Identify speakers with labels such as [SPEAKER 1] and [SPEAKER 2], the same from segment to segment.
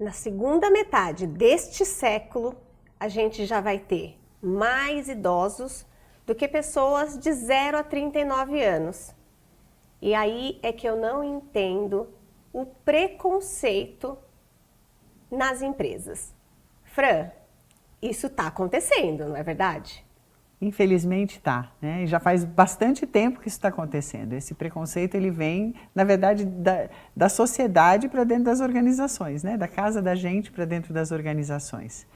[SPEAKER 1] na segunda metade deste século, a gente já vai ter mais idosos do que pessoas de 0 a 39 anos. E aí é que eu não entendo o preconceito nas empresas. Fran, isso está acontecendo, não é verdade?
[SPEAKER 2] Infelizmente está, né? E já faz bastante tempo que isso está acontecendo. Esse preconceito ele vem, na verdade, da sociedade para dentro das organizações, né? Da casa da gente para dentro das organizações.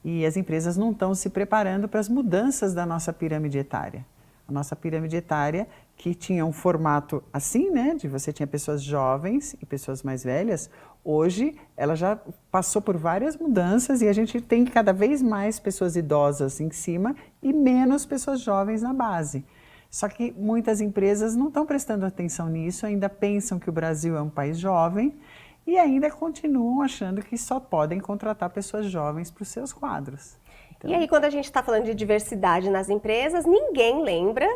[SPEAKER 2] E as empresas não estão se preparando para as mudanças da nossa pirâmide etária. A nossa pirâmide etária, que tinha um formato assim, né? De você tinha pessoas jovens e pessoas mais velhas. Hoje, ela já passou por várias mudanças e a gente tem cada vez mais pessoas idosas em cima e menos pessoas jovens na base. Só que muitas empresas não estão prestando atenção nisso, ainda pensam que o Brasil é um país jovem e ainda continuam achando que só podem contratar pessoas jovens para os seus quadros. Então,
[SPEAKER 1] e aí, quando a gente está falando de diversidade nas empresas, ninguém lembra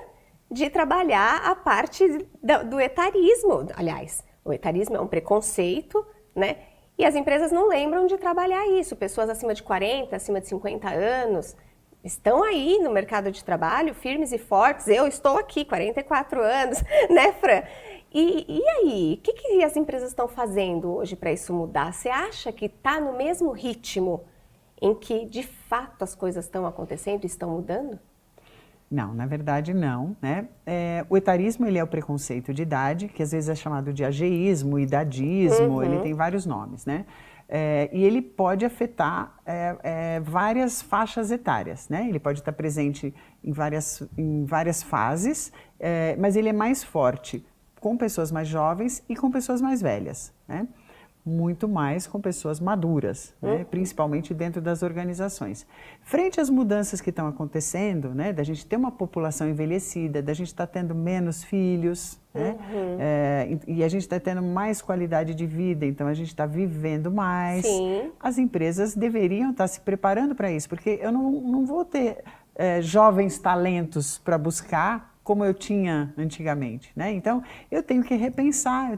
[SPEAKER 1] de trabalhar a parte do etarismo. Aliás, o etarismo é um preconceito, né? E as empresas não lembram de trabalhar isso. Pessoas acima de 40, acima de 50 anos estão aí no mercado de trabalho, firmes e fortes. Eu estou aqui, 44 anos, né, Fran? E aí, o que as empresas estão fazendo hoje para isso mudar? Você acha que está no mesmo ritmo em que, de fato, as coisas estão acontecendo e estão mudando?
[SPEAKER 2] não, na verdade não, né? O etarismo ele é o preconceito de idade, que às vezes é chamado de ageísmo, idadismo, ele tem vários nomes, né? E ele pode afetar várias faixas etárias, né? Ele pode estar presente em várias fases, mas ele é mais forte com pessoas mais jovens e com pessoas mais velhas, né? Muito mais com pessoas maduras, né? Principalmente dentro das organizações. Frente às mudanças que estão acontecendo, né? Da gente ter uma população envelhecida, da gente estar tendo menos filhos, né? E a gente está tendo mais qualidade de vida, então a gente está vivendo mais.
[SPEAKER 1] Sim.
[SPEAKER 2] As empresas deveriam estar se preparando para isso, porque eu não vou ter jovens talentos para buscar como eu tinha antigamente, né? Então, eu tenho que repensar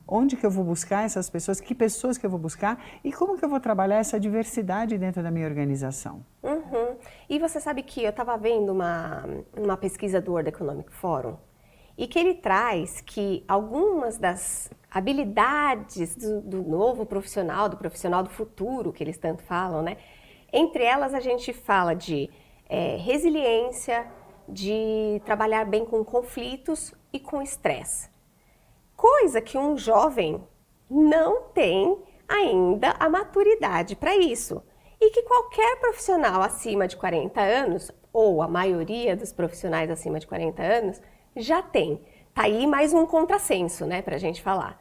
[SPEAKER 2] onde que eu vou buscar essas pessoas, que pessoas que eu vou buscar e como que eu vou trabalhar essa diversidade dentro da minha organização.
[SPEAKER 1] E você sabe que eu estava vendo uma pesquisa do World Economic Forum e que ele traz que algumas das habilidades do novo profissional, do profissional do futuro, que eles tanto falam, né? Entre elas a gente fala de resiliência, de trabalhar bem com conflitos e com estresse. Coisa que um jovem não tem ainda a maturidade para isso. E que qualquer profissional acima de 40 anos, ou a maioria dos profissionais acima de 40 anos, já tem. Tá aí mais um contrassenso, né, para a gente falar.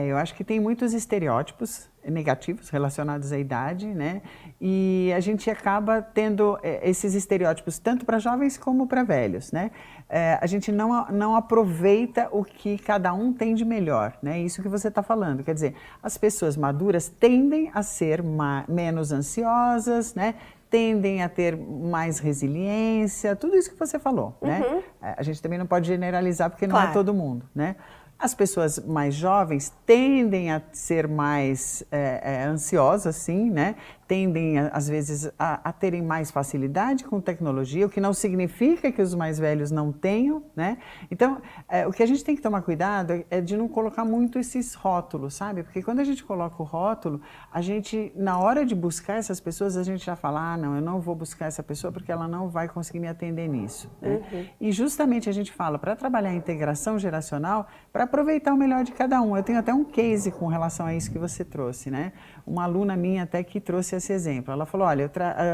[SPEAKER 2] Eu acho que tem muitos estereótipos negativos relacionados à idade, né? E a gente acaba tendo esses estereótipos tanto para jovens como para velhos, né? A gente não aproveita o que cada um tem de melhor, né? Isso que você está falando, quer dizer, as pessoas maduras tendem a ser menos ansiosas, né? Tendem a ter mais resiliência, tudo isso que você falou, né? A gente também não pode generalizar porque não é todo mundo, né? As pessoas mais jovens tendem a ser mais ansiosas, sim, né? Tendem, às vezes, a terem mais facilidade com tecnologia, o que não significa que os mais velhos não tenham, né? Então, o que a gente tem que tomar cuidado é de não colocar muito esses rótulos, sabe? Porque quando a gente coloca o rótulo, a gente, na hora de buscar essas pessoas, a gente já fala, não, eu não vou buscar essa pessoa porque ela não vai conseguir me atender nisso, né? E justamente a gente fala, para trabalhar a integração geracional, para aproveitar o melhor de cada um. Eu tenho até um case com relação a isso que você trouxe, né? Uma aluna minha até que trouxe esse exemplo. Ela falou, olha,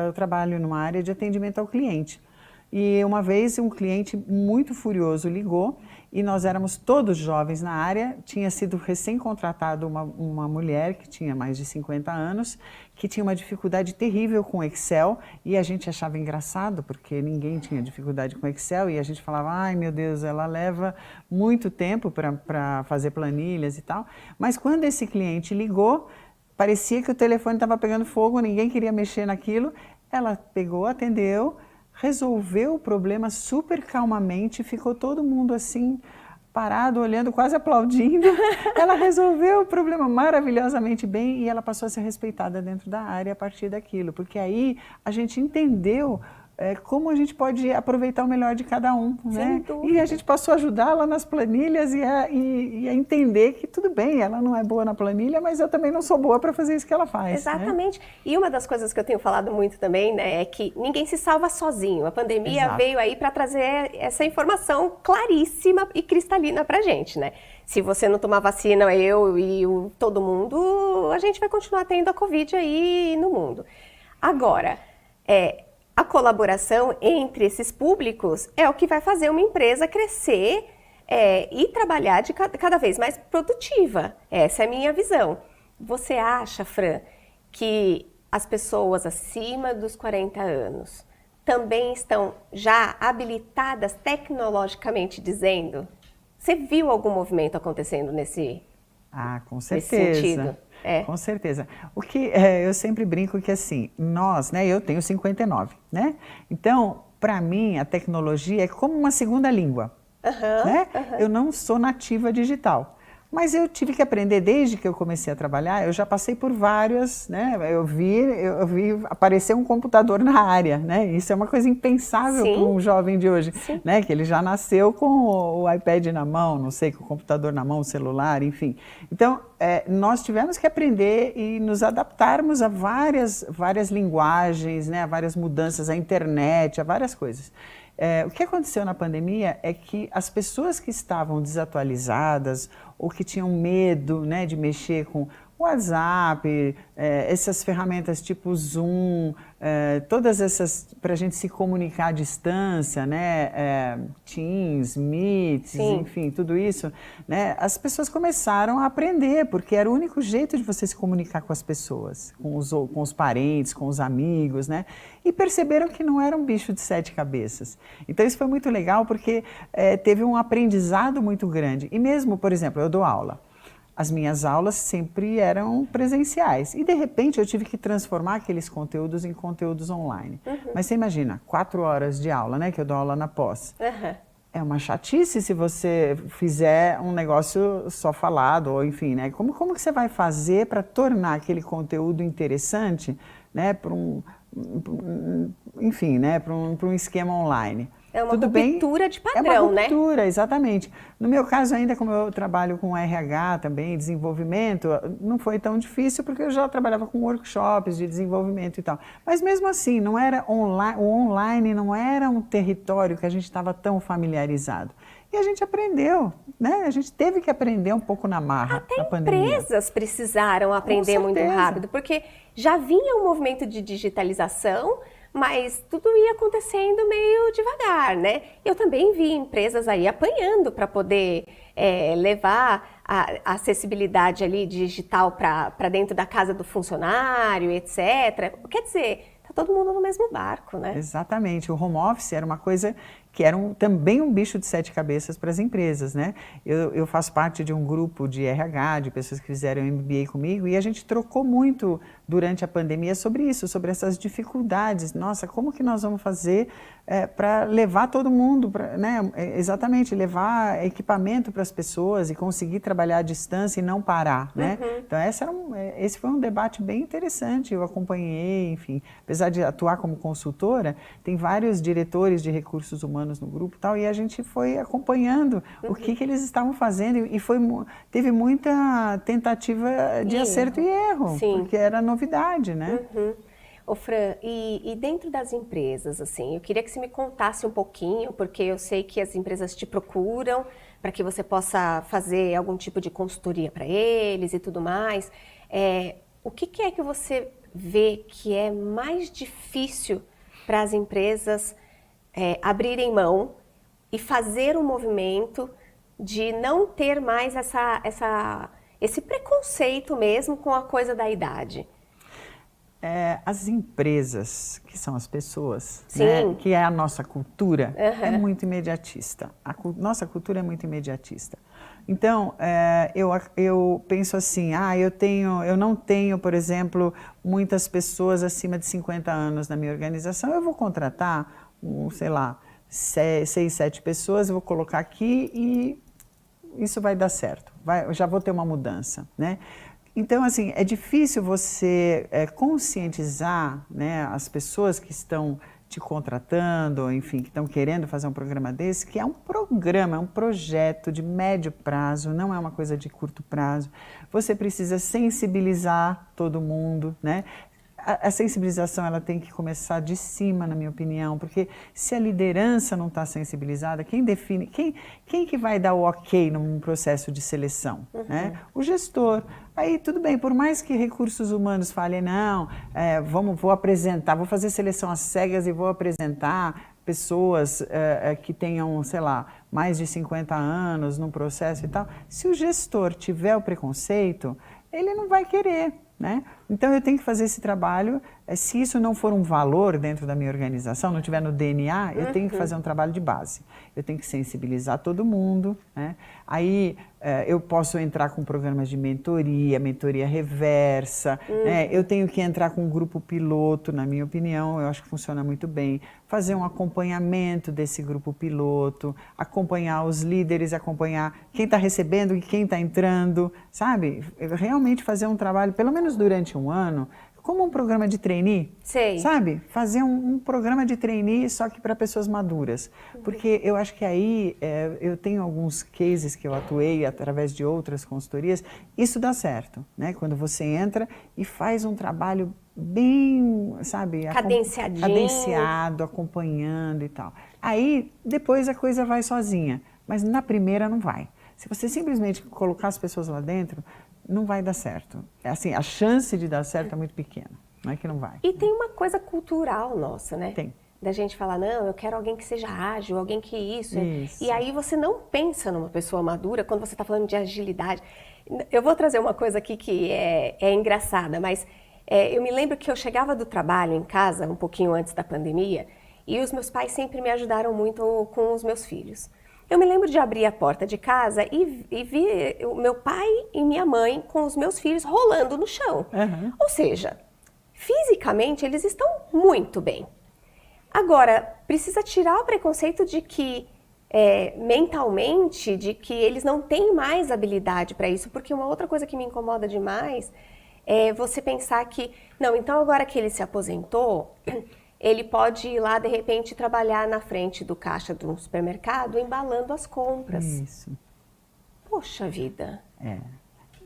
[SPEAKER 2] eu trabalho numa área de atendimento ao cliente. E uma vez um cliente muito furioso ligou e nós éramos todos jovens na área, tinha sido recém-contratado uma mulher que tinha mais de 50 anos, que tinha uma dificuldade terrível com Excel e a gente achava engraçado porque ninguém tinha dificuldade com Excel e a gente falava, ai meu Deus, ela leva muito tempo para fazer planilhas e tal. Mas quando esse cliente ligou, parecia que o telefone estava pegando fogo, ninguém queria mexer naquilo, ela pegou, atendeu, resolveu o problema super calmamente, ficou todo mundo assim parado, olhando, quase aplaudindo. Ela resolveu o problema maravilhosamente bem e ela passou a ser respeitada dentro da área a partir daquilo, porque aí a gente entendeu como a gente pode aproveitar o melhor de cada um, né? E a gente passou a ajudá-la nas planilhas e a entender que tudo bem, ela não é boa na planilha, mas eu também não sou boa para fazer isso que ela faz.
[SPEAKER 1] Exatamente. Né? E uma das coisas que eu tenho falado muito também, né, é que ninguém se salva sozinho. A pandemia veio aí para trazer essa informação claríssima e cristalina para a gente, né? Se você não tomar vacina, eu e todo mundo, a gente vai continuar tendo a Covid aí no mundo. Agora, a colaboração entre esses públicos é o que vai fazer uma empresa crescer e trabalhar de cada vez mais produtiva. Essa é a minha visão. Você acha, Fran, que as pessoas acima dos 40 anos também estão já habilitadas tecnologicamente dizendo? Você viu algum movimento acontecendo nesse
[SPEAKER 2] com certeza.
[SPEAKER 1] sentido?
[SPEAKER 2] Com certeza. O que eu sempre brinco que assim, nós, né, eu tenho 59, né? Então, para mim, a tecnologia é como uma segunda língua, né? Eu não sou nativa digital, mas eu tive que aprender desde que eu comecei a trabalhar. Eu já passei por várias, né? Eu vi aparecer um computador na área, né? Isso é uma coisa impensável para um jovem de hoje, né? Que ele já nasceu com o iPad na mão, não sei, com o computador na mão, o celular, enfim. Então, nós tivemos que aprender e nos adaptarmos a várias linguagens, né? A várias mudanças, à internet, a várias coisas. O que aconteceu na pandemia é que as pessoas que estavam desatualizadas ou que tinham medo, né, de mexer com WhatsApp, essas ferramentas tipo Zoom, todas essas para a gente se comunicar à distância, né, Teams, Meets, enfim, tudo isso, né, as pessoas começaram a aprender, porque era o único jeito de você se comunicar com as pessoas, com os parentes, com os amigos, né, e perceberam que não era um bicho de 7 cabeças. Então isso foi muito legal porque teve um aprendizado muito grande. E mesmo, por exemplo, eu dou aula. As minhas aulas sempre eram presenciais e de repente eu tive que transformar aqueles conteúdos em conteúdos online. Mas você imagina, 4 horas de aula, né, que eu dou aula na pós. É uma chatice se você fizer um negócio só falado, ou enfim, né? Como que você vai fazer para tornar aquele conteúdo interessante, né, para enfim, né, para um esquema online?
[SPEAKER 1] É uma ruptura de padrão, né?
[SPEAKER 2] É uma ruptura, exatamente. No meu caso ainda, como eu trabalho com RH também, desenvolvimento, não foi tão difícil porque eu já trabalhava com workshops de desenvolvimento e tal. Mas mesmo assim, não era o online não era um território que a gente estava tão familiarizado. E a gente aprendeu, né? A gente teve que aprender um pouco na marra, na pandemia.
[SPEAKER 1] Até empresas precisaram aprender muito rápido, porque já vinha um movimento de digitalização, mas tudo ia acontecendo meio devagar, né? Eu também vi empresas aí apanhando para poder levar a acessibilidade ali digital para dentro da casa do funcionário, etc. Quer dizer, tá todo mundo no mesmo barco, né?
[SPEAKER 2] Exatamente. O home office era uma coisa que era também um bicho de 7 cabeças para as empresas, né? Eu faço parte de um grupo de RH, de pessoas que fizeram MBA comigo, e a gente trocou muito durante a pandemia sobre isso, sobre essas dificuldades. Nossa, como que nós vamos fazer para levar todo mundo, né? Exatamente, levar equipamento para as pessoas e conseguir trabalhar à distância e não parar, né? Então esse foi um debate bem interessante, eu acompanhei, enfim, apesar de atuar como consultora, tem vários diretores de recursos humanos no grupo e tal, e a gente foi acompanhando o que eles estavam fazendo e teve muita tentativa de acerto e erro, porque era novidade, né?
[SPEAKER 1] Ô Fran, e dentro das empresas, assim, eu queria que você me contasse um pouquinho, porque eu sei que as empresas te procuram para que você possa fazer algum tipo de consultoria para eles e tudo mais. O que é que você vê que é mais difícil para as empresas abrirem mão e fazer um movimento de não ter mais esse preconceito mesmo com a coisa da idade?
[SPEAKER 2] As empresas, que são as pessoas, né, que é a nossa cultura, é muito imediatista. Nossa cultura é muito imediatista. Então, eu penso assim, eu não tenho, por exemplo, muitas pessoas acima de 50 anos na minha organização, eu vou contratar, sei lá, 6, 7 pessoas, eu vou colocar aqui e isso vai dar certo, eu já vou ter uma mudança, né? Então, assim, é difícil você conscientizar, né, as pessoas que estão te contratando, enfim, que estão querendo fazer um programa desse, que é um programa, é um projeto de médio prazo, não é uma coisa de curto prazo. Você precisa sensibilizar todo mundo, né? A sensibilização ela tem que começar de cima, na minha opinião, porque se a liderança não está sensibilizada, quem define, quem que vai dar o ok num processo de seleção? Né? O gestor. Aí tudo bem, por mais que recursos humanos falem, não, vou apresentar, vou fazer seleção às cegas e vou apresentar pessoas que tenham, sei lá, mais de 50 anos no processo e tal. Se o gestor tiver o preconceito, ele não vai querer. Né? Então eu tenho que fazer esse trabalho, se isso não for um valor dentro da minha organização, não estiver no DNA, eu tenho que fazer um trabalho de base. Eu tenho que sensibilizar todo mundo, né? Aí eu posso entrar com programas de mentoria reversa, né? Eu tenho que entrar com um grupo piloto, na minha opinião, eu acho que funciona muito bem. Fazer um acompanhamento desse grupo piloto, acompanhar os líderes, acompanhar quem está recebendo e quem está entrando, sabe? Realmente fazer um trabalho, pelo menos durante um ano, como um programa de trainee, sabe? Fazer um programa de trainee só que para pessoas maduras. Porque eu acho que aí, eu tenho alguns cases que eu atuei através de outras consultorias, isso dá certo, né? Quando você entra e faz um trabalho bem, sabe? Cadenciado, acompanhando e tal. Aí, depois a coisa vai sozinha, mas na primeira não vai. Se você simplesmente colocar as pessoas lá dentro, não vai dar certo. Assim, a chance de dar certo é muito pequena, não é que não vai.
[SPEAKER 1] E tem uma coisa cultural nossa, né?
[SPEAKER 2] Tem.
[SPEAKER 1] Da gente falar, não, eu quero alguém que seja ágil, alguém que isso.
[SPEAKER 2] Isso.
[SPEAKER 1] E aí você não pensa numa pessoa madura quando você está falando de agilidade. Eu vou trazer uma coisa aqui que é engraçada, mas eu me lembro que eu chegava do trabalho em casa, um pouquinho antes da pandemia, e os meus pais sempre me ajudaram muito com os meus filhos. Eu me lembro de abrir a porta de casa e ver o meu pai e minha mãe com os meus filhos rolando no chão. Ou seja, fisicamente eles estão muito bem. Agora, precisa tirar o preconceito de que, mentalmente, de que eles não têm mais habilidade para isso, porque uma outra coisa que me incomoda demais é você pensar que, não, então agora que ele se aposentou, ele pode ir lá, de repente, trabalhar na frente do caixa de um supermercado, embalando as compras.
[SPEAKER 2] Isso.
[SPEAKER 1] Poxa vida.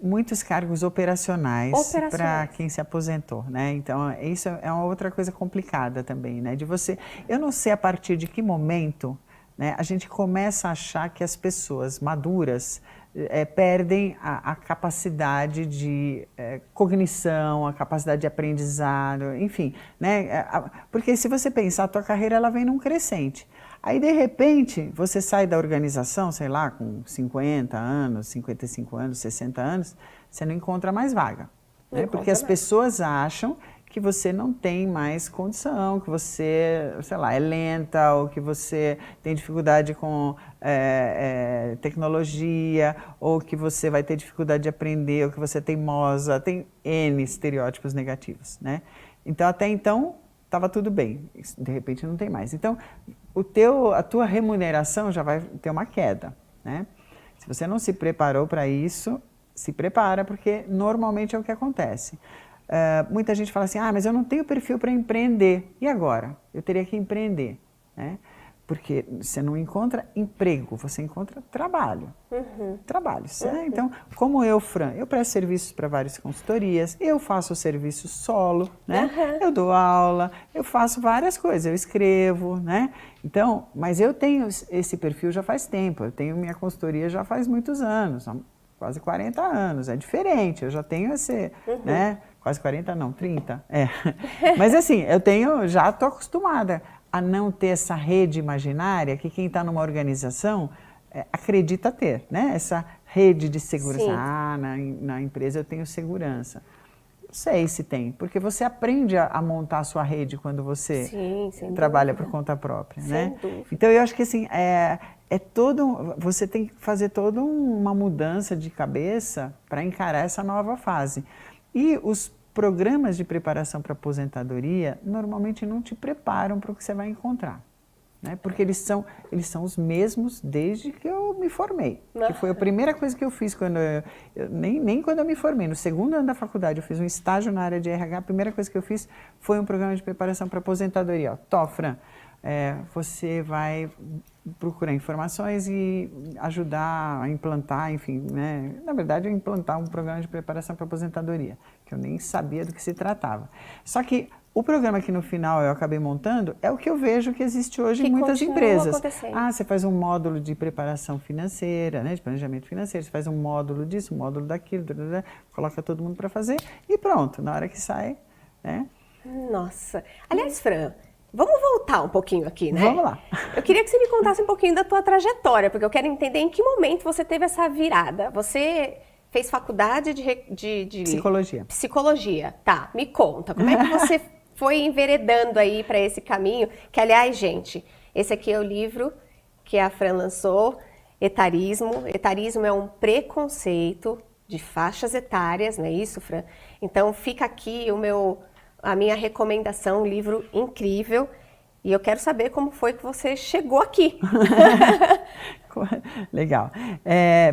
[SPEAKER 2] Muitos cargos operacionais para quem se aposentou, né? Então, isso é uma outra coisa complicada também, né? De você, eu não sei a partir de que momento, né, a gente começa a achar que as pessoas maduras perdem a capacidade de cognição, a capacidade de aprendizado, enfim, né? Porque se você pensar, a tua carreira ela vem num crescente. Aí, de repente, você sai da organização, sei lá, com 50 anos, 55 anos, 60 anos, você não encontra mais vaga. Né? Porque as pessoas acham que você não tem mais condição, que você, sei lá, é lenta, ou que você tem dificuldade com tecnologia, ou que você vai ter dificuldade de aprender, ou que você é teimosa, tem N estereótipos negativos, né? Então, até então, estava tudo bem, de repente não tem mais. Então, a tua remuneração já vai ter uma queda, né? Se você não se preparou para isso, se prepara, porque normalmente é o que acontece. Muita gente fala assim, mas eu não tenho perfil para empreender. E agora? Eu teria que empreender, né? Porque você não encontra emprego, você encontra trabalho. Trabalho, certo? Então, como eu, Fran, eu presto serviços para várias consultorias, eu faço serviço solo, né? Eu dou aula, eu faço várias coisas, eu escrevo, né? Então, mas eu tenho esse perfil já faz tempo, eu tenho minha consultoria já faz muitos anos, quase 40 anos, é diferente, eu já tenho esse, né? Quase 40 não, 30, Mas assim, já estou acostumada a não ter essa rede imaginária que quem está numa organização acredita ter, né? Essa rede de segurança. Na empresa eu tenho segurança. Não sei se tem, porque você aprende a montar a sua rede quando você trabalha por conta própria, né? Então eu acho que assim, você tem que fazer toda uma mudança de cabeça para encarar essa nova fase. E os programas de preparação para aposentadoria normalmente não te preparam para o que você vai encontrar. né? Porque eles são os mesmos desde que eu me formei. Que foi a primeira coisa que eu fiz nem quando eu me formei. No segundo ano da faculdade eu fiz um estágio na área de RH. A primeira coisa que eu fiz foi um programa de preparação para aposentadoria. Ó, Fran, você vai procurar informações e ajudar a implantar, enfim, né? Na verdade, implantar um programa de preparação para aposentadoria, que eu nem sabia do que se tratava. Só que o programa que no final eu acabei montando é o que eu vejo que existe hoje em muitas empresas. Você faz um módulo de preparação financeira, né, de planejamento financeiro, você faz um módulo disso, um módulo daquilo, coloca todo mundo para fazer e pronto, na hora que sai, né?
[SPEAKER 1] Nossa. Aliás, Fran, vamos voltar um pouquinho aqui, né?
[SPEAKER 2] Vamos lá.
[SPEAKER 1] Eu queria que você me contasse um pouquinho da tua trajetória, porque eu quero entender em que momento você teve essa virada. Você fez faculdade de
[SPEAKER 2] Psicologia.
[SPEAKER 1] Psicologia. Tá, me conta, como é que você foi enveredando aí para esse caminho? Que, aliás, gente, esse aqui é o livro que a Fran lançou, Etarismo. Etarismo é um preconceito de faixas etárias, não é isso, Fran? Então, fica aqui a minha recomendação, um livro incrível. E eu quero saber como foi que você chegou aqui.
[SPEAKER 2] Legal.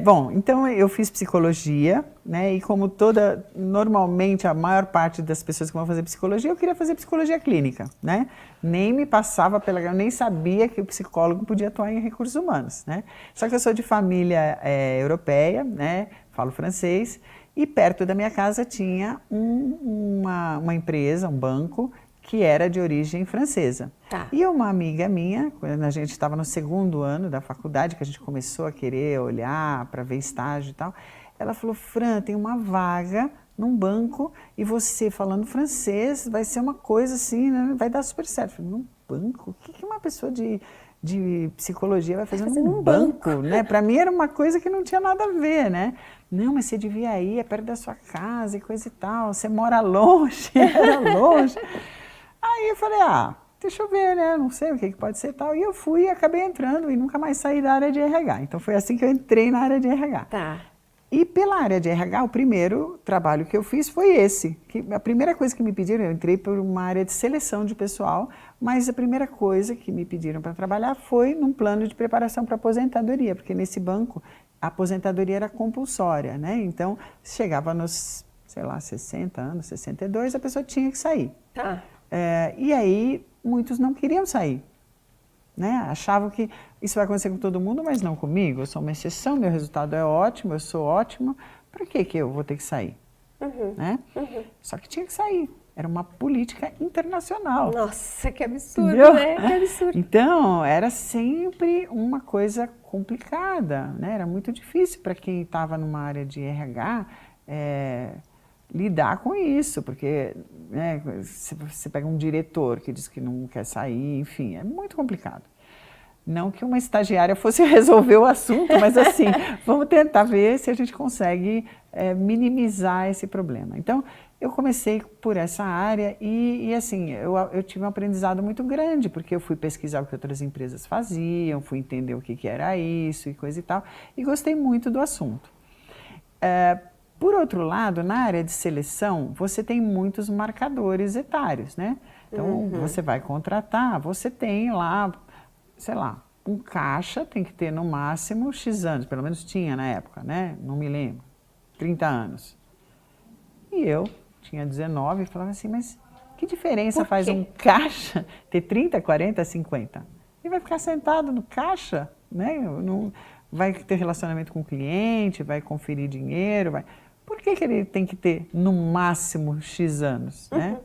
[SPEAKER 2] Bom, então eu fiz psicologia, né? E como normalmente a maior parte das pessoas que vão fazer psicologia, eu queria fazer psicologia clínica, né? Nem me passava eu nem sabia que o psicólogo podia atuar em recursos humanos, né? Só que eu sou de família europeia, né? Falo francês. E perto da minha casa tinha uma empresa, um banco, que era de origem francesa.
[SPEAKER 1] Tá.
[SPEAKER 2] E uma amiga minha, quando a gente estava no segundo ano da faculdade, que a gente começou a querer olhar para ver estágio e tal, ela falou, Fran, tem uma vaga num banco e você falando francês vai ser uma coisa assim, né? Vai dar super certo. Eu falei, num banco? O que uma pessoa de psicologia vai fazer num banco, né? Para mim era uma coisa que não tinha nada a ver, né? Não, mas você devia ir, é perto da sua casa e coisa e tal, você mora longe, era longe. Aí eu falei, deixa eu ver, né? Não sei o que pode ser tal. E eu fui e acabei entrando e nunca mais saí da área de RH. Então foi assim que eu entrei na área de RH.
[SPEAKER 1] Tá.
[SPEAKER 2] E pela área de RH, o primeiro trabalho que eu fiz foi esse. Que a primeira coisa que me pediram, eu entrei por uma área de seleção de pessoal, mas a primeira coisa que me pediram para trabalhar foi num plano de preparação para aposentadoria, porque nesse banco a aposentadoria era compulsória, né? Então, chegava nos, 60 anos, 62, a pessoa tinha que sair.
[SPEAKER 1] Tá.
[SPEAKER 2] E aí, muitos não queriam sair, né? Achavam que isso vai acontecer com todo mundo, mas não comigo. Eu sou uma exceção, meu resultado é ótimo, eu sou ótimo. Para que eu vou ter que sair? Né? Só que tinha que sair. Era uma política internacional.
[SPEAKER 1] Nossa, que absurdo,
[SPEAKER 2] entendeu?
[SPEAKER 1] Né? Que absurdo.
[SPEAKER 2] Então, era sempre uma coisa complicada, né? Era muito difícil para quem estava numa área de RH lidar com isso, porque né, se você pega um diretor que diz que não quer sair, enfim, é muito complicado. Não que uma estagiária fosse resolver o assunto, mas assim, vamos tentar ver se a gente consegue minimizar esse problema. Então, eu comecei por essa área e assim, eu tive um aprendizado muito grande, porque eu fui pesquisar o que outras empresas faziam, fui entender o que era isso e coisa e tal, e gostei muito do assunto. Por outro lado, na área de seleção, você tem muitos marcadores etários, né? Então, você vai contratar, você tem lá, sei lá, um caixa tem que ter no máximo X anos, pelo menos tinha na época, né? Não me lembro, 30 anos. E eu tinha 19 e falava assim, mas que diferença faz um caixa ter 30, 40, 50? Ele vai ficar sentado no caixa, né? Não, vai ter relacionamento com o cliente, vai conferir dinheiro, vai... Por que ele tem que ter no máximo X anos, né?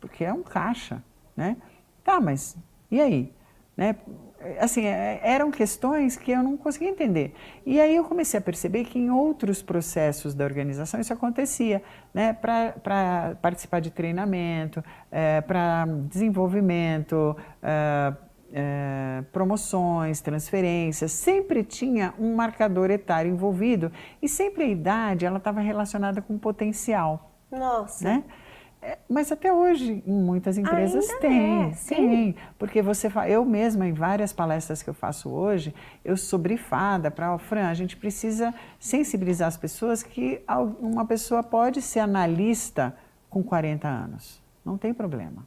[SPEAKER 2] Porque é um caixa, né? Tá, mas e aí? Né? Assim, eram questões que eu não conseguia entender. E aí eu comecei a perceber que em outros processos da organização isso acontecia, né? Para participar de treinamento, para desenvolvimento, promoções, transferências, sempre tinha um marcador etário envolvido e sempre a idade ela estava relacionada com potencial.
[SPEAKER 1] Nossa.
[SPEAKER 2] Né? Mas até hoje, em muitas empresas tem, porque eu mesma, em várias palestras que eu faço hoje, eu sou brifada para, Fran, a gente precisa sensibilizar as pessoas que uma pessoa pode ser analista com 40 anos, não tem problema.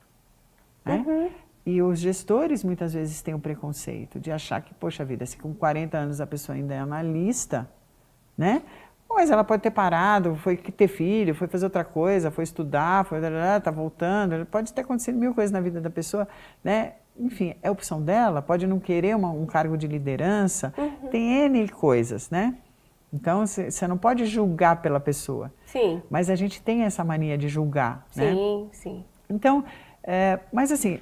[SPEAKER 2] Né? E os gestores muitas vezes têm o preconceito de achar que, poxa vida, se com 40 anos a pessoa ainda é analista, né? Mas ela pode ter parado, foi ter filho, foi fazer outra coisa, foi estudar, tá voltando, pode ter acontecido mil coisas na vida da pessoa, né? Enfim, é opção dela, pode não querer um cargo de liderança, tem N coisas, né? Então, você não pode julgar pela pessoa.
[SPEAKER 1] Sim.
[SPEAKER 2] Mas a gente tem essa mania de julgar, né?
[SPEAKER 1] Sim, sim.
[SPEAKER 2] Então, mas assim,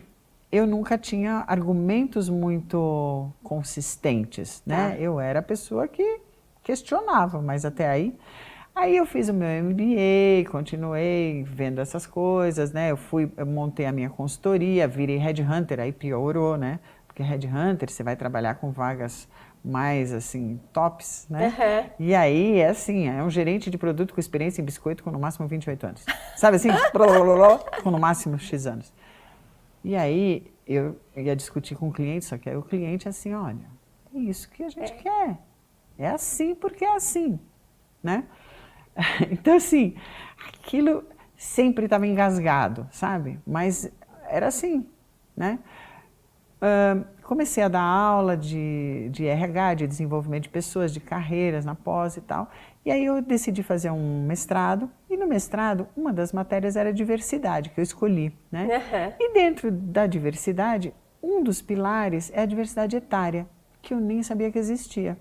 [SPEAKER 2] eu nunca tinha argumentos muito consistentes, né? Eu era a pessoa que questionava, mas até aí... Aí eu fiz o meu MBA, continuei vendo essas coisas, né? Eu montei a minha consultoria, virei headhunter, aí piorou, né? Porque headhunter, você vai trabalhar com vagas mais, assim, tops, né? E aí, é assim, é um gerente de produto com experiência em biscoito com no máximo 28 anos. Sabe assim? Com no máximo X anos. E aí, eu ia discutir com o cliente, só que aí o cliente é assim, olha, é isso que a gente quer. É assim porque é assim, né? Então, assim, aquilo sempre estava engasgado, sabe? Mas era assim, né? Comecei a dar aula de RH, de desenvolvimento de pessoas, de carreiras na pós e tal. E aí eu decidi fazer um mestrado. E no mestrado, uma das matérias era diversidade, que eu escolhi, né? E dentro da diversidade, um dos pilares é a diversidade etária, que eu nem sabia que existia.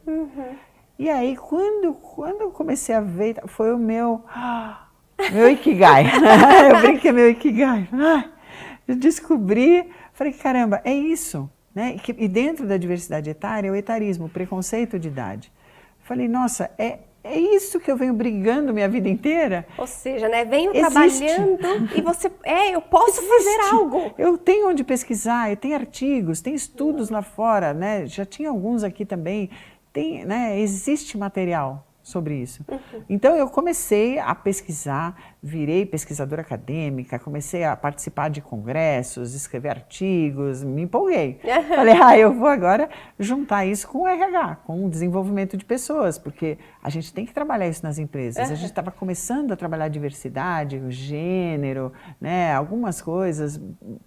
[SPEAKER 2] E aí, quando eu comecei a ver, foi o meu Ikigai. Eu brinquei, meu Ikigai. Eu descobri, falei, caramba, é isso, né? E dentro da diversidade etária, o etarismo, o preconceito de idade. Falei, nossa, é isso que eu venho brigando minha vida inteira?
[SPEAKER 1] Ou seja, né, venho trabalhando e você, eu posso fazer algo.
[SPEAKER 2] Eu tenho onde pesquisar, eu tenho artigos, tem estudos lá fora, né? Já tinha alguns aqui também. Tem, né, existe material sobre isso. Então eu comecei a pesquisar, virei pesquisadora acadêmica, comecei a participar de congressos, escrever artigos, me empolguei. Falei, eu vou agora juntar isso com o RH, com o desenvolvimento de pessoas, porque a gente tem que trabalhar isso nas empresas. A gente estava começando a trabalhar a diversidade, o gênero, né, algumas coisas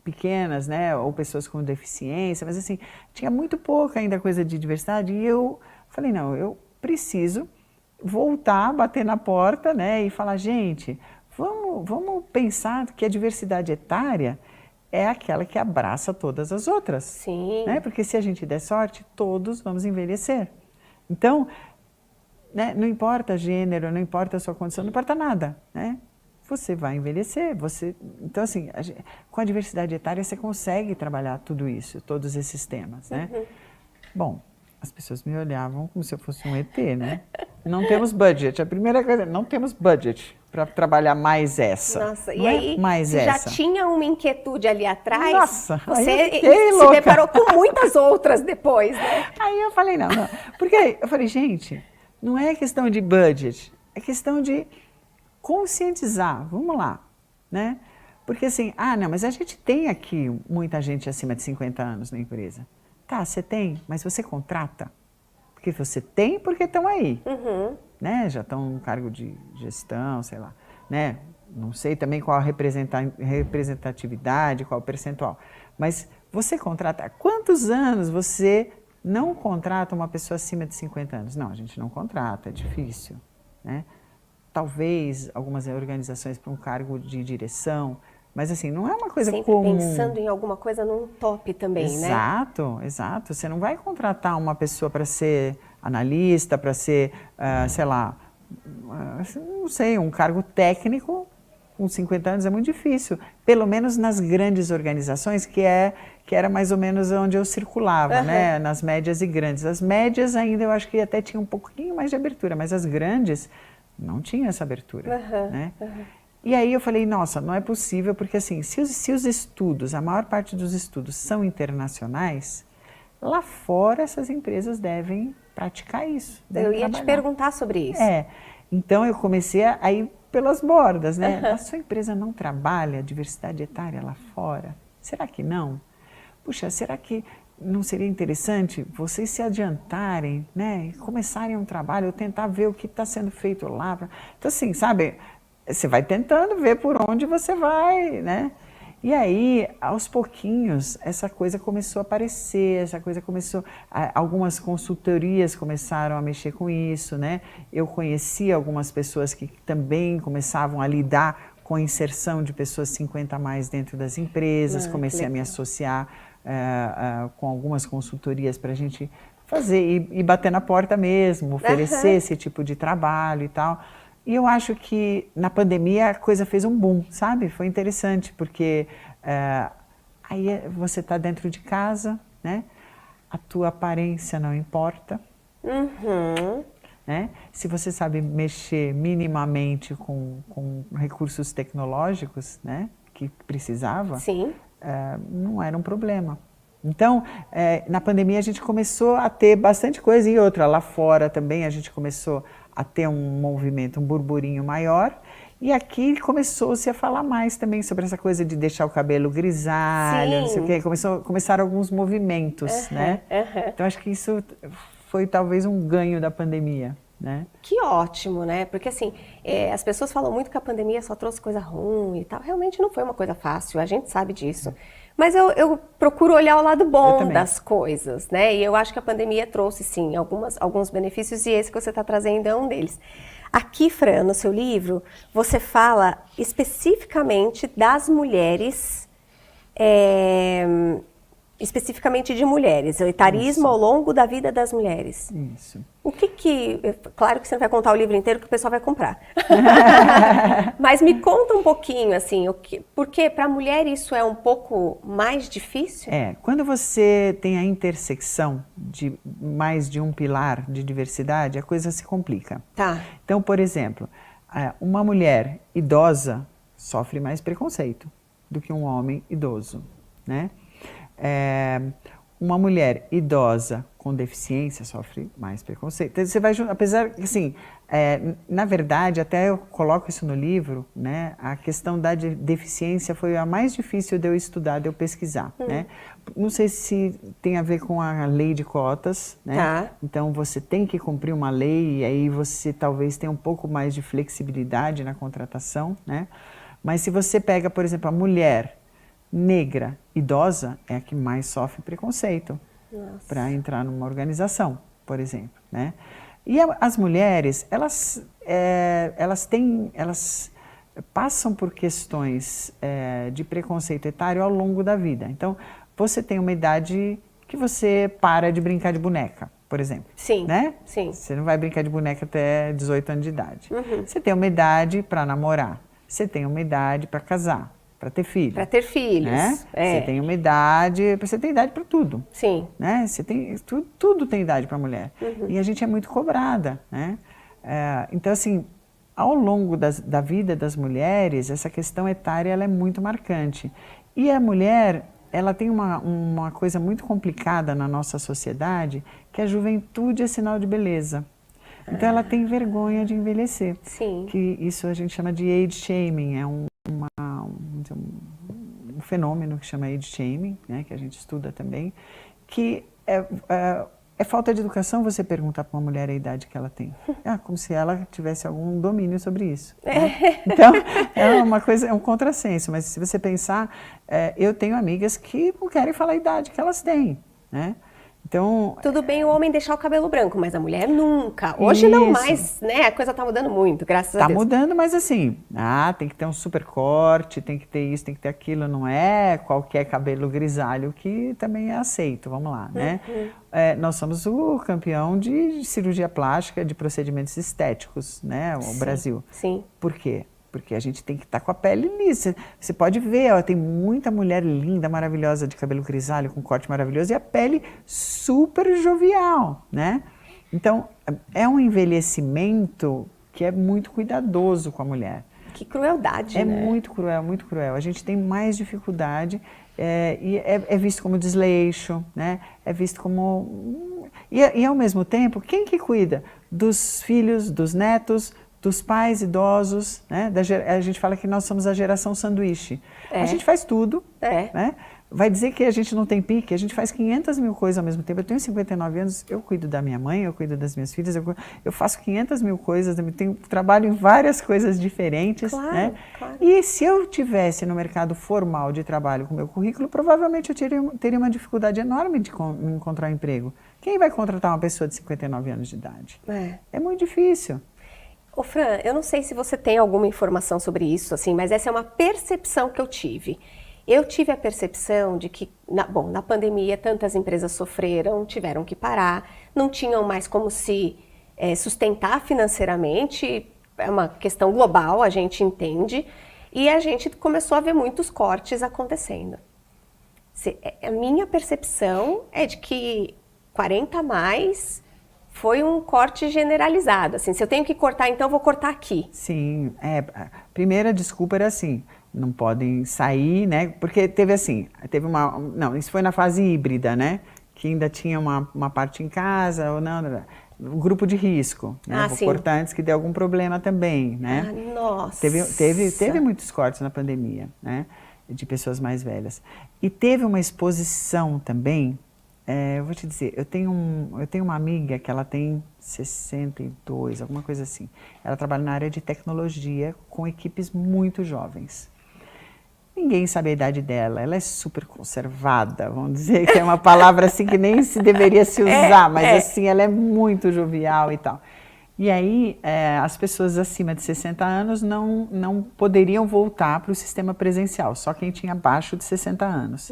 [SPEAKER 2] pequenas, né, ou pessoas com deficiência, mas assim, tinha muito pouca ainda coisa de diversidade e eu falei, não, eu preciso voltar, bater na porta, né, e falar, gente, vamos pensar que a diversidade etária é aquela que abraça todas as outras.
[SPEAKER 1] Sim.
[SPEAKER 2] Né? Porque se a gente der sorte, todos vamos envelhecer. Então, né, não importa gênero, não importa a sua condição, não importa nada, né? Você vai envelhecer, então assim, com a diversidade etária você consegue trabalhar tudo isso, todos esses temas, né? Bom, as pessoas me olhavam como se eu fosse um ET, né? Não temos budget. A primeira coisa, não temos budget para trabalhar mais essa.
[SPEAKER 1] Nossa,
[SPEAKER 2] não
[SPEAKER 1] e aí
[SPEAKER 2] mais
[SPEAKER 1] você
[SPEAKER 2] essa.
[SPEAKER 1] já tinha uma inquietude ali atrás?
[SPEAKER 2] Nossa,
[SPEAKER 1] você
[SPEAKER 2] se
[SPEAKER 1] louca. Deparou com muitas outras depois, né?
[SPEAKER 2] Aí eu falei, não. Porque eu falei, gente, não é questão de budget, é questão de conscientizar. Vamos lá, né? Porque assim, não, mas a gente tem aqui muita gente acima de 50 anos na empresa. Tá, você tem, mas você contrata? Porque você tem, porque estão aí, né? Já estão no cargo de gestão, sei lá, né? Não sei também qual a representatividade, qual o percentual. Mas você contrata, há quantos anos você não contrata uma pessoa acima de 50 anos? Não, a gente não contrata, é difícil, né? Talvez algumas organizações para um cargo de direção, mas assim, não é uma coisa
[SPEAKER 1] sempre
[SPEAKER 2] comum.
[SPEAKER 1] Pensando em alguma coisa num top também, né?
[SPEAKER 2] Exato. Você não vai contratar uma pessoa para ser analista, para ser, sei lá, não sei, um cargo técnico com 50 anos é muito difícil. Pelo menos nas grandes organizações, que era mais ou menos onde eu circulava, né? Nas médias e grandes. As médias ainda eu acho que até tinha um pouquinho mais de abertura, mas as grandes não tinham essa abertura, né? E aí eu falei, nossa, não é possível, porque assim, se os estudos, a maior parte dos estudos são internacionais, lá fora essas empresas devem praticar isso.
[SPEAKER 1] Eu ia te perguntar sobre isso.
[SPEAKER 2] Então eu comecei a ir pelas bordas, né? A sua empresa não trabalha diversidade etária lá fora? Será que não? Puxa, será que não seria interessante vocês se adiantarem, né? E começarem um trabalho, tentar ver o que está sendo feito lá. Então assim, sabe... Você vai tentando ver por onde você vai, né? E aí, aos pouquinhos, essa coisa começou a aparecer, algumas consultorias começaram a mexer com isso, né? Eu conheci algumas pessoas que também começavam a lidar com a inserção de pessoas 50 a mais dentro das empresas, comecei a me associar com algumas consultorias para a gente fazer e bater na porta mesmo, oferecer esse tipo de trabalho e tal. E eu acho que na pandemia a coisa fez um boom, sabe? Foi interessante, porque aí você está dentro de casa, né? A tua aparência não importa. Né? Se você sabe mexer minimamente com recursos tecnológicos, né? Que precisava, não era um problema. Então, na pandemia a gente começou a ter bastante coisa e outra. Lá fora também a gente começou a ter um movimento, um burburinho maior. E aqui começou-se a falar mais também sobre essa coisa de deixar o cabelo grisalho, não sei o quê. Começaram alguns movimentos, né? Então, acho que isso foi talvez um ganho da pandemia, né?
[SPEAKER 1] Que ótimo, né? Porque assim, as pessoas falam muito que a pandemia só trouxe coisa ruim e tal. Realmente não foi uma coisa fácil, a gente sabe disso. Mas eu procuro olhar o lado bom das coisas, né? E eu acho que a pandemia trouxe, sim, alguns benefícios e esse que você está trazendo é um deles. Aqui, Fran, no seu livro, você fala especificamente das mulheres, especificamente de mulheres, o etarismo ao longo da vida das mulheres.
[SPEAKER 2] Isso.
[SPEAKER 1] O claro que você não vai contar o livro inteiro que o pessoal vai comprar. Mas me conta um pouquinho, assim, porque para a mulher isso é um pouco mais difícil?
[SPEAKER 2] Quando você tem a intersecção de mais de um pilar de diversidade, a coisa se complica.
[SPEAKER 1] Tá.
[SPEAKER 2] Então, por exemplo, uma mulher idosa sofre mais preconceito do que um homem idoso, né? Uma mulher idosa com deficiência sofre mais preconceito. Então, você vai, apesar que, assim, na verdade, até eu coloco isso no livro, né? A questão da deficiência foi a mais difícil de eu estudar, de eu pesquisar, né? Não sei se tem a ver com a lei de cotas, né?
[SPEAKER 1] Tá.
[SPEAKER 2] Então, você tem que cumprir uma lei e aí você talvez tenha um pouco mais de flexibilidade na contratação, né? Mas se você pega, por exemplo, a mulher negra, idosa, é a que mais sofre preconceito para entrar numa organização, por exemplo, né? E as mulheres, elas passam por questões de preconceito etário ao longo da vida. Então, você tem uma idade que você para de brincar de boneca, por exemplo.
[SPEAKER 1] Sim,
[SPEAKER 2] né?
[SPEAKER 1] sim.
[SPEAKER 2] Você não vai brincar de boneca até 18 anos de idade. Você tem uma idade para namorar, você tem uma idade para casar, para ter filho.
[SPEAKER 1] Para ter filhos.
[SPEAKER 2] Né? Você tem uma idade, você tem idade para tudo.
[SPEAKER 1] Sim.
[SPEAKER 2] Né? Você tem, tudo tem idade para mulher. E a gente é muito cobrada. Né? Então, assim, ao longo da vida das mulheres, essa questão etária ela é muito marcante. E a mulher, ela tem uma coisa muito complicada na nossa sociedade, que a juventude é sinal de beleza. Então, ela tem vergonha de envelhecer.
[SPEAKER 1] Sim.
[SPEAKER 2] Que isso a gente chama de age shaming, é um fenômeno que chama age shaming, né, que a gente estuda também, que é falta de educação você perguntar para uma mulher a idade que ela tem. Como se ela tivesse algum domínio sobre isso. Né? Então, é uma coisa, é um contrassenso, mas se você pensar, eu tenho amigas que não querem falar a idade que elas têm, né? Então,
[SPEAKER 1] tudo bem o homem deixar o cabelo branco, mas a mulher nunca. Hoje não mais, né? A coisa tá mudando muito, graças a Deus.
[SPEAKER 2] Tá mudando, mas assim, tem que ter um super corte, tem que ter isso, tem que ter aquilo, não é qualquer cabelo grisalho que também é aceito, vamos lá, né? Nós somos o campeão de cirurgia plástica, de procedimentos estéticos, né? O Brasil.
[SPEAKER 1] Sim.
[SPEAKER 2] Por quê? Porque a gente tem que estar com a pele lisa. Você pode ver, tem muita mulher linda, maravilhosa, de cabelo grisalho, com corte maravilhoso, e a pele super jovial, né? Então, é um envelhecimento que é muito cuidadoso com a mulher.
[SPEAKER 1] Que crueldade, né?
[SPEAKER 2] É muito cruel, muito cruel. A gente tem mais dificuldade e é visto como desleixo, né? É visto como... E ao mesmo tempo, quem que cuida dos filhos, dos netos, dos pais idosos, né? A gente fala que nós somos a geração sanduíche. A gente faz tudo, né? vai dizer que a gente não tem pique? A gente faz 500 mil coisas ao mesmo tempo. Eu tenho 59 anos, eu cuido da minha mãe, eu cuido das minhas filhas, eu faço 500 mil coisas, eu tenho trabalho em várias coisas diferentes.
[SPEAKER 1] Claro,
[SPEAKER 2] né?
[SPEAKER 1] claro.
[SPEAKER 2] E se eu tivesse no mercado formal de trabalho com o meu currículo, provavelmente eu teria uma dificuldade enorme de encontrar emprego. Quem vai contratar uma pessoa de 59 anos de idade? É muito difícil.
[SPEAKER 1] Ô Fran, eu não sei se você tem alguma informação sobre isso, assim, mas essa é uma percepção que eu tive. Eu tive a percepção de que, na pandemia, tantas empresas sofreram, tiveram que parar, não tinham mais como se sustentar financeiramente, é uma questão global, a gente entende, e a gente começou a ver muitos cortes acontecendo. A minha percepção é de que 40 a mais foi um corte generalizado, assim, se eu tenho que cortar, então eu vou cortar aqui.
[SPEAKER 2] Sim, a primeira desculpa era assim, não podem sair, né, porque teve assim, não, isso foi na fase híbrida, né, que ainda tinha uma parte em casa, ou não, um grupo de risco, né, vou cortar antes que dê algum problema também, né.
[SPEAKER 1] Nossa!
[SPEAKER 2] Teve muitos cortes na pandemia, né, de pessoas mais velhas. E teve uma exposição também. Eu vou te dizer, eu tenho uma amiga que ela tem 62, alguma coisa assim. Ela trabalha na área de tecnologia com equipes muito jovens. Ninguém sabe a idade dela, ela é super conservada, vamos dizer que é uma palavra assim que nem se deveria se usar, mas assim, ela é muito jovial e tal. E aí, as pessoas acima de 60 anos não poderiam voltar para o sistema presencial, só quem tinha abaixo de 60 anos.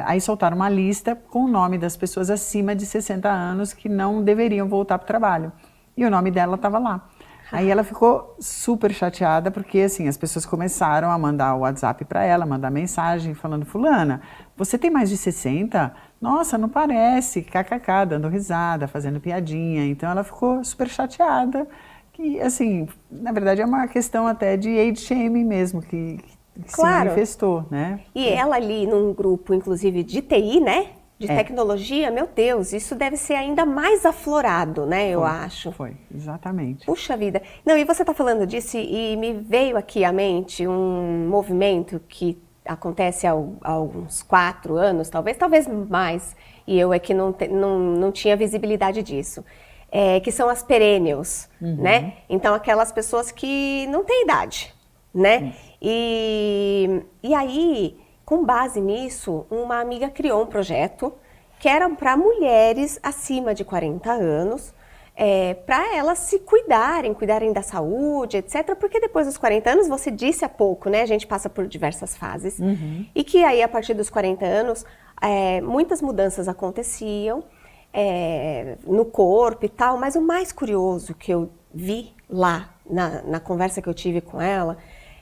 [SPEAKER 2] Aí soltaram uma lista com o nome das pessoas acima de 60 anos que não deveriam voltar para o trabalho. E o nome dela estava lá. Aí ela ficou super chateada, porque assim, as pessoas começaram a mandar o WhatsApp para ela, mandar mensagem falando: fulana, você tem mais de 60? Nossa, não parece, kkk, dando risada, fazendo piadinha. Então ela ficou super chateada, que assim, na verdade é uma questão até de age shaming mesmo, que se manifestou, né?
[SPEAKER 1] E ela ali num grupo, inclusive, de TI, né? De tecnologia, meu Deus, isso deve ser ainda mais aflorado, né, eu acho.
[SPEAKER 2] Foi, exatamente.
[SPEAKER 1] Puxa vida. Não, e você está falando disso e me veio aqui à mente um movimento que acontece há uns 4 anos, talvez mais, e eu é que não tinha visibilidade disso, que são as perennials, né? Então, aquelas pessoas que não têm idade, né? E aí, com base nisso, uma amiga criou um projeto que era para mulheres acima de 40 anos, para elas se cuidarem da saúde, etc. Porque depois dos 40 anos, você disse há pouco, né? A gente passa por diversas fases. E que aí, a partir dos 40 anos, muitas mudanças aconteciam no corpo e tal. Mas o mais curioso que eu vi lá, na conversa que eu tive com ela,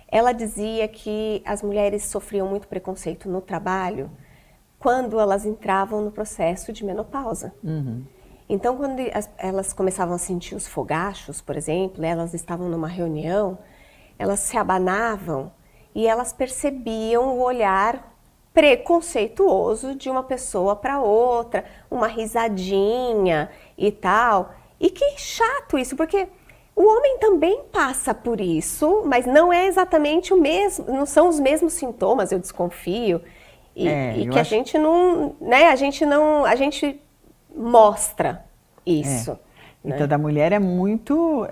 [SPEAKER 1] ela dizia que as mulheres sofriam muito preconceito no trabalho quando elas entravam no processo de menopausa. Então, quando elas começavam a sentir os fogachos, por exemplo, elas estavam numa reunião, elas se abanavam e elas percebiam o olhar preconceituoso de uma pessoa para outra, uma risadinha e tal. E que chato isso, porque o homem também passa por isso, mas não é exatamente o mesmo, não são os mesmos sintomas, eu desconfio. E que a gente não, né, a gente mostra isso.
[SPEAKER 2] Então,
[SPEAKER 1] né?
[SPEAKER 2] da mulher é muito...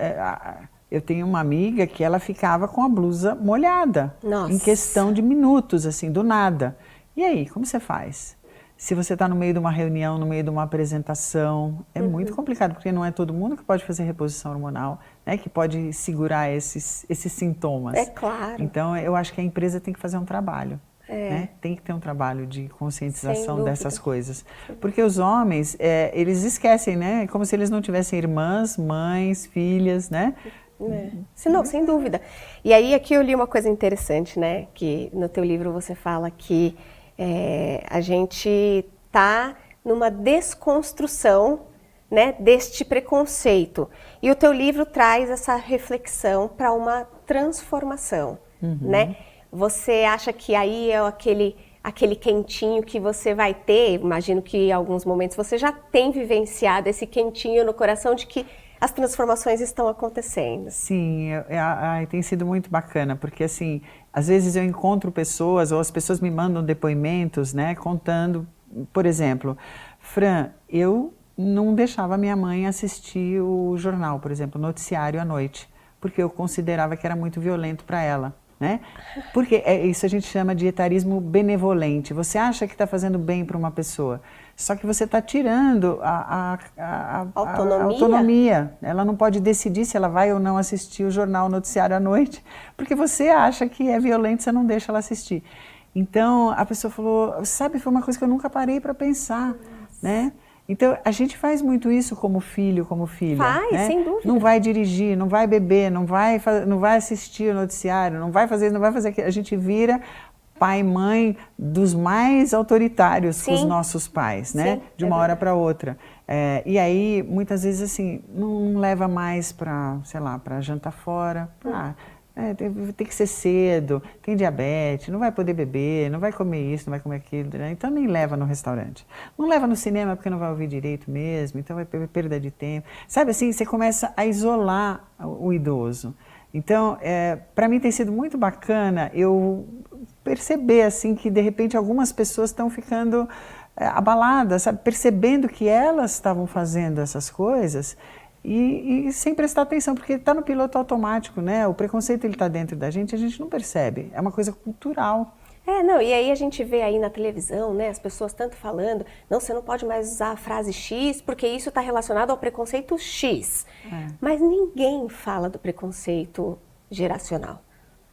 [SPEAKER 2] eu tenho uma amiga que ela ficava com a blusa molhada.
[SPEAKER 1] Nossa.
[SPEAKER 2] Em questão de minutos, assim, do nada. E aí, como você faz? Se você está no meio de uma reunião, no meio de uma apresentação, é muito complicado, porque não é todo mundo que pode fazer reposição hormonal, né, que pode segurar esses sintomas.
[SPEAKER 1] É claro.
[SPEAKER 2] Então, eu acho que a empresa tem que fazer um trabalho. Né? Tem que ter um trabalho de conscientização dessas coisas. Porque os homens, eles esquecem, né? Como se eles não tivessem irmãs, mães, filhas, né?
[SPEAKER 1] Não, sem dúvida. E aí aqui eu li uma coisa interessante, né? Que no teu livro você fala que a gente está numa desconstrução, né, deste preconceito. E o teu livro traz essa reflexão para uma transformação, né? Você acha que aí é aquele quentinho que você vai ter? Imagino que em alguns momentos você já tem vivenciado esse quentinho no coração de que as transformações estão acontecendo.
[SPEAKER 2] Sim, tem sido muito bacana, porque assim, às vezes eu encontro pessoas, ou as pessoas me mandam depoimentos, né, contando, por exemplo, Fran, eu não deixava minha mãe assistir o jornal, por exemplo, o noticiário à noite, porque eu considerava que era muito violento para ela. Né? Porque isso a gente chama de etarismo benevolente. Você acha que está fazendo bem para uma pessoa, só que você está tirando a autonomia. Ela não pode decidir se ela vai ou não assistir o jornal, o noticiário à noite, porque você acha que é violento, você não deixa ela assistir. Então, a pessoa falou, sabe, foi uma coisa que eu nunca parei para pensar, né? Então, a gente faz muito isso como filho, como filha.
[SPEAKER 1] Faz,
[SPEAKER 2] né?
[SPEAKER 1] sem dúvida.
[SPEAKER 2] Não vai dirigir, não vai beber, não vai assistir o noticiário, não vai fazer aquilo. A gente vira pai e mãe dos mais autoritários com os nossos pais, né? De uma hora para outra. E aí, muitas vezes, assim, não leva mais para, sei lá, para jantar fora. Tem que ser cedo, tem diabetes, não vai poder beber, não vai comer isso, não vai comer aquilo, né? Então nem leva no restaurante. Não leva no cinema porque não vai ouvir direito mesmo, então vai ter perda de tempo. Sabe assim, você começa a isolar o idoso. Então, para mim tem sido muito bacana eu perceber assim que de repente algumas pessoas estão ficando abaladas, sabe? Percebendo que elas estavam fazendo essas coisas. E sem prestar atenção, porque está no piloto automático, né? O preconceito está dentro da gente, a gente não percebe. É uma coisa cultural.
[SPEAKER 1] E aí a gente vê aí na televisão, né, as pessoas tanto falando, não, você não pode mais usar a frase X, porque isso está relacionado ao preconceito X. Mas ninguém fala do preconceito geracional.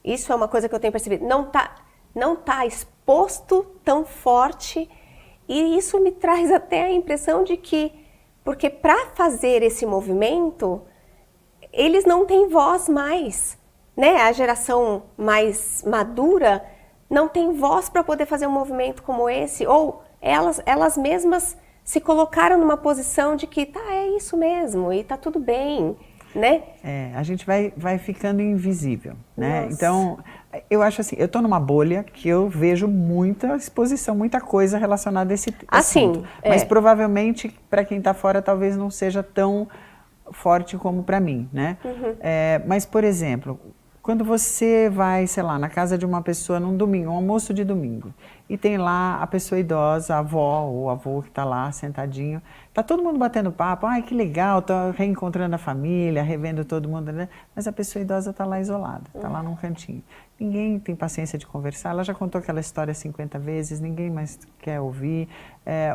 [SPEAKER 1] Isso é uma coisa que eu tenho percebido. Não tá exposto tão forte, e isso me traz até a impressão de que porque para fazer esse movimento, eles não têm voz mais, né? A geração mais madura não tem voz para poder fazer um movimento como esse, ou elas mesmas se colocaram numa posição de que é isso mesmo, e tá tudo bem, né?
[SPEAKER 2] A gente vai ficando invisível, né?
[SPEAKER 1] Nossa.
[SPEAKER 2] Então, eu acho assim, eu estou numa bolha que eu vejo muita exposição, muita coisa relacionada a esse assunto. Mas provavelmente, para quem está fora, talvez não seja tão forte como para mim, né? Mas, por exemplo, quando você vai, sei lá, na casa de uma pessoa num domingo, um almoço de domingo, e tem lá a pessoa idosa, a avó ou o avô que está lá sentadinho, tá todo mundo batendo papo, ai que legal, tô reencontrando a família, revendo todo mundo, né? Mas a pessoa idosa está lá isolada, está lá num cantinho. Ninguém tem paciência de conversar, ela já contou aquela história 50 vezes, ninguém mais quer ouvir,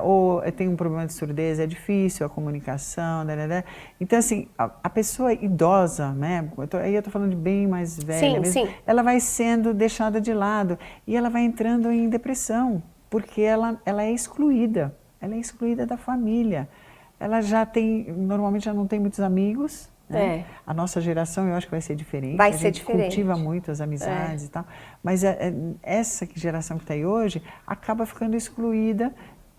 [SPEAKER 2] ou tem um problema de surdez, é difícil a comunicação, né? Então assim, a pessoa idosa, né? Aí eu tô falando de bem mais velha mesmo, ela vai sendo deixada de lado e ela vai entrando em depressão, porque ela é excluída. Ela é excluída da família. Ela normalmente já não tem muitos amigos. Né? A nossa geração eu acho que vai ser diferente.
[SPEAKER 1] Vai ser diferente.
[SPEAKER 2] Cultiva muito as amizades e tal. Mas essa geração que está aí hoje acaba ficando excluída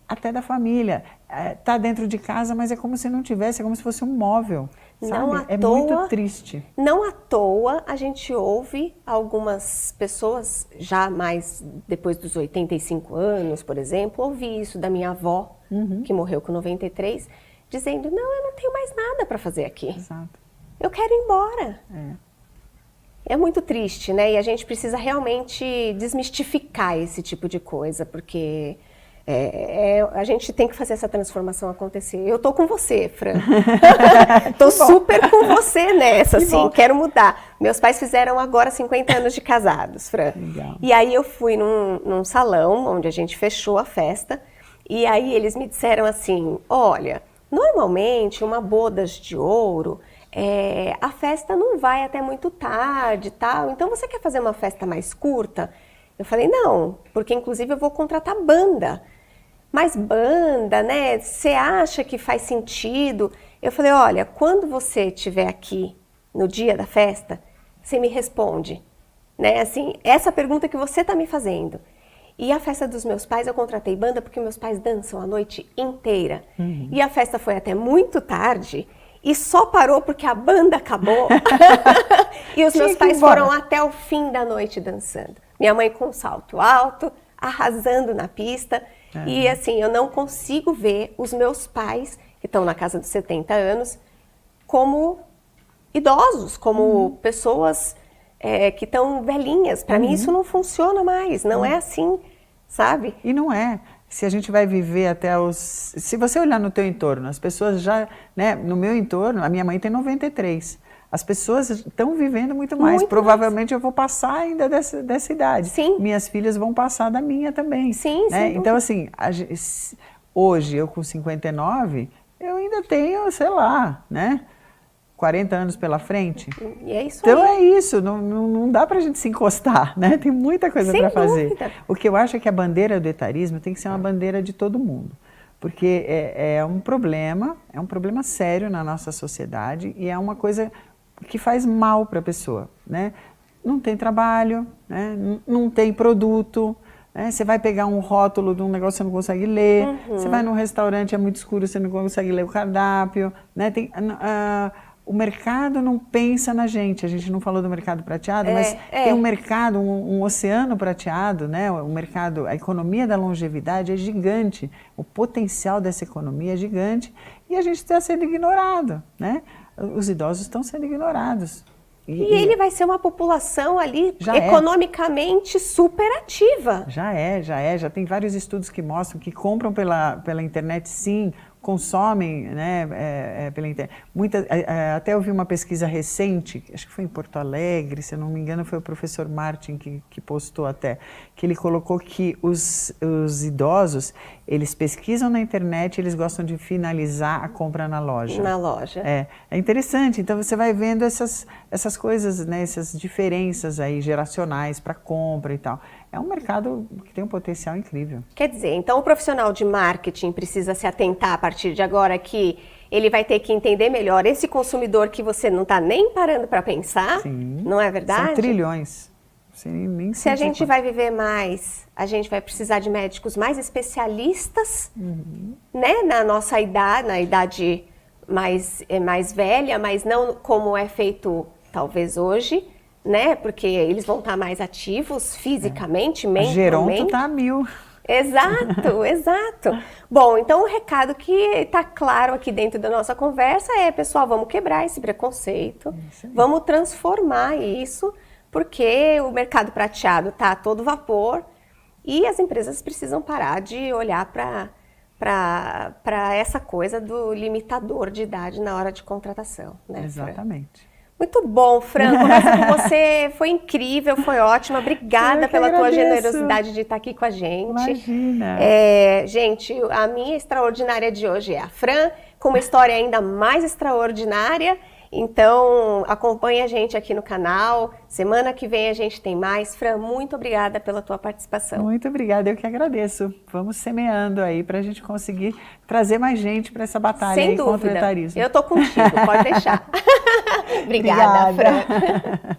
[SPEAKER 2] até da família. Está dentro de casa, mas é como se não tivesse, é como se fosse um móvel. Sabe? Muito triste.
[SPEAKER 1] Não à toa a gente ouve algumas pessoas, já mais depois dos 85 anos, por exemplo, ouvi isso da minha avó, que morreu com 93, dizendo, não, eu não tenho mais nada para fazer aqui.
[SPEAKER 2] Exato.
[SPEAKER 1] Eu quero ir embora. É muito triste, né? E a gente precisa realmente desmistificar esse tipo de coisa, porque a gente tem que fazer essa transformação acontecer. Eu tô com você, Fran. Tô super com você nessa, assim, quero mudar. Meus pais fizeram agora 50 anos de casados, Fran.
[SPEAKER 2] Legal.
[SPEAKER 1] E aí eu fui num salão, onde a gente fechou a festa, e aí eles me disseram assim, olha, normalmente uma bodas de ouro, a festa não vai até muito tarde e tal, então você quer fazer uma festa mais curta? Eu falei, não, porque inclusive eu vou contratar banda. Mas banda, né? Você acha que faz sentido? Eu falei, olha, quando você estiver aqui no dia da festa, você me responde, né? Assim, essa pergunta que você está me fazendo. E a festa dos meus pais, eu contratei banda porque meus pais dançam a noite inteira. E a festa foi até muito tarde e só parou porque a banda acabou. E os meus pais foram até o fim da noite dançando. Minha mãe com salto alto, arrasando na pista. E assim, eu não consigo ver os meus pais, que estão na casa dos 70 anos, como idosos, como pessoas que estão velhinhas. Para mim isso não funciona mais, não é assim, sabe?
[SPEAKER 2] E não é. Se a gente vai viver até os... Se você olhar no teu entorno, as pessoas já... Né, no meu entorno, a minha mãe tem 93. As pessoas estão vivendo muito mais. Provavelmente eu vou passar ainda dessa idade.
[SPEAKER 1] Sim.
[SPEAKER 2] Minhas filhas vão passar da minha também.
[SPEAKER 1] Sim,
[SPEAKER 2] né?
[SPEAKER 1] sim.
[SPEAKER 2] Então, assim, hoje, eu com 59, eu ainda tenho, sei lá, né? 40 anos pela frente.
[SPEAKER 1] E é isso
[SPEAKER 2] então
[SPEAKER 1] aí.
[SPEAKER 2] é isso, não dá pra gente se encostar, né? Tem muita coisa para fazer.
[SPEAKER 1] Dúvida.
[SPEAKER 2] O que eu acho é que a bandeira do etarismo tem que ser uma bandeira de todo mundo. Porque é um problema sério na nossa sociedade e é uma coisa que faz mal para a pessoa, né? Não tem trabalho, né? Não tem produto, né? Você vai pegar um rótulo de um negócio, você não consegue ler. Você vai num restaurante, é muito escuro, você não consegue ler o cardápio, né? O mercado não pensa na gente. A gente não falou do mercado prateado, mas tem um mercado, um oceano prateado, né? O mercado, a economia da longevidade é gigante. O potencial dessa economia é gigante e a gente está sendo ignorado, né? Os idosos estão sendo ignorados.
[SPEAKER 1] E ele vai ser uma população ali economicamente super ativa.
[SPEAKER 2] Já tem vários estudos que mostram que compram pela internet, sim, consomem, né, pela internet. Até eu vi uma pesquisa recente, acho que foi em Porto Alegre, se eu não me engano, foi o professor Martin que postou até, que ele colocou que os idosos, eles pesquisam na internet, eles gostam de finalizar a compra na loja.
[SPEAKER 1] Na loja.
[SPEAKER 2] É interessante, então você vai vendo essas coisas, né, essas diferenças aí geracionais para compra e tal. É um mercado que tem um potencial incrível.
[SPEAKER 1] Quer dizer, então o profissional de marketing precisa se atentar a partir de agora que ele vai ter que entender melhor esse consumidor que você não está nem parando para pensar,
[SPEAKER 2] Sim,
[SPEAKER 1] não é verdade?
[SPEAKER 2] São trilhões.
[SPEAKER 1] Se a gente vai viver mais, a gente vai precisar de médicos mais especialistas, né, na nossa idade, na idade mais velha, mas não como é feito talvez hoje, né, porque eles vão estar mais ativos fisicamente, mentalmente.
[SPEAKER 2] A Geronto está a 1000.
[SPEAKER 1] Exato, exato. Bom, então o recado que está claro aqui dentro da nossa conversa é, pessoal, vamos quebrar esse preconceito, vamos transformar isso, porque o mercado prateado está a todo vapor e as empresas precisam parar de olhar para essa coisa do limitador de idade na hora de contratação, né,
[SPEAKER 2] Exatamente.
[SPEAKER 1] Fran? Muito bom, Fran. Conversa com você foi incrível, foi ótima. Obrigada pela tua generosidade de estar aqui com a gente.
[SPEAKER 2] Imagina.
[SPEAKER 1] Gente, a minha extraordinária de hoje é a Fran, com uma história ainda mais extraordinária. Então, acompanhe a gente aqui no canal. Semana que vem a gente tem mais. Fran, muito obrigada pela tua participação.
[SPEAKER 2] Muito obrigada, eu que agradeço. Vamos semeando aí para a gente conseguir trazer mais gente para essa batalha aí contra o etarismo.
[SPEAKER 1] Eu tô contigo, pode deixar. Obrigada, Fran.